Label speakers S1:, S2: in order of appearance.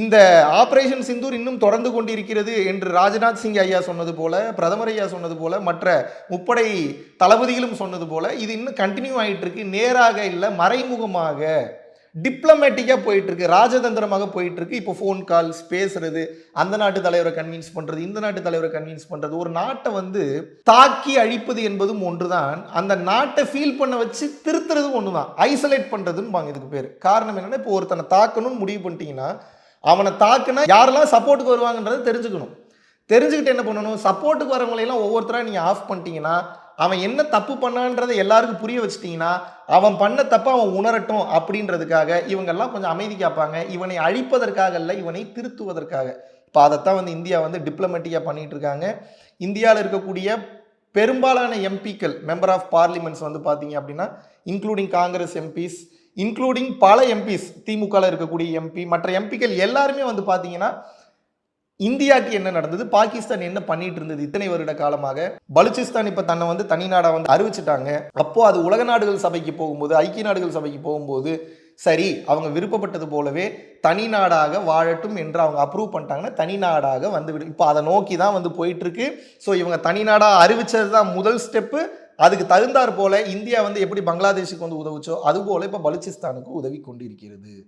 S1: இந்த ஆபரேஷன் சிந்தூர் இன்னும் தொடர்ந்து கொண்டிருக்கிறது என்று ராஜ்நாத் சிங் ஐயா சொன்னது போல, பிரதமர் ஐயா சொன்னது போல, மற்ற முப்படை தளபதிகளும் சொன்னது போல இது இன்னும் கண்டினியூ ஆகிட்டு இருக்கு. நேராக இல்லை, மறைமுகமாக டிப்ளமேட்டிக்காக போயிட்டு இருக்கு, ராஜதந்திரமாக போயிட்டு இருக்கு. இப்போ ஃபோன் கால்ஸ் பேசுறது, அந்த நாட்டு தலைவரை கன்வின்ஸ் பண்றது, இந்த நாட்டு தலைவரை கன்வின்ஸ் பண்றது. ஒரு நாட்டை வந்து தாக்கி அழிப்பது என்பதும் ஒன்றுதான், அந்த நாட்டை ஃபீல் பண்ண வச்சு திருத்துறதும் ஒண்ணுதான். ஐசோலேட் பண்றதுன்னு இதுக்கு பேர். காரணம் என்னன்னா, இப்போ ஒருத்தனை தாக்கணும்னு முடிவு பண்ணிட்டீங்கன்னா அவனை தாக்குனா யாரெல்லாம் சப்போர்ட்டுக்கு வருவாங்கன்றதை தெரிஞ்சுக்கணும். தெரிஞ்சுக்கிட்டு என்ன பண்ணணும், சப்போர்ட்டுக்கு வரவங்களையெல்லாம் ஒவ்வொருத்தராக நீங்கள் ஆஃப் பண்ணிட்டீங்கன்னா, அவன் என்ன தப்பு பண்ணான்றதை எல்லாருக்கும் புரிய வச்சிட்டிங்கன்னா, அவன் பண்ண தப்பை அவன் உணரட்டும் அப்படின்றதுக்காக இவங்கெல்லாம் கொஞ்சம் அமைதி காப்பாங்க. இவனை அழிப்பதற்காக இல்லை, இவனை திருத்துவதற்காக. இப்போ அதைத்தான் வந்து இந்தியா வந்து டிப்ளமேட்டிக்காக பண்ணிட்டு இருக்காங்க. இந்தியாவில் இருக்கக்கூடிய பெரும்பாலான எம்பிக்கள், மெம்பர் ஆஃப் பார்லிமெண்ட்ஸ் வந்து பார்த்தீங்க அப்படின்னா, இன்க்ளூடிங் காங்கிரஸ் எம்பிஸ், இன்க்ளூடிங் பல எம்பிஸ், திமுகவில் இருக்கக்கூடிய எம்பி, மற்ற எம்பிக்கள் எல்லாருமே வந்து பார்த்தீங்கன்னா, இந்தியாவுக்கு என்ன நடந்தது, பாகிஸ்தான் என்ன பண்ணிட்டு இருந்தது இத்தனை வருட காலமாக, பலுச்சிஸ்தான் இப்போ தன்னை வந்து தனி நாடா வந்து அறிவிச்சிட்டாங்க. அப்போ அது உலக நாடுகள் சபைக்கு போகும்போது, ஐக்கிய நாடுகள் சபைக்கு போகும்போது, சரி அவங்க விருப்பப்பட்டது போலவே தனி நாடாக வாழட்டும் என்று அவங்க அப்ரூவ் பண்ணிட்டாங்கன்னா தனி நாடாக வந்துவிடும். இப்போ அதை நோக்கி தான் வந்து போயிட்டு இருக்கு. ஸோ இவங்க தனி நாடாக அறிவிச்சது தான் முதல் ஸ்டெப்பு. அதுக்கு தகுந்தாற் போல இந்தியா வந்து எப்படி பங்களாதேஷுக்கு வந்து உதவுச்சோ அது போல இப்போ பலுச்சிஸ்தானுக்கு உதவி கொண்டிருக்கிறது.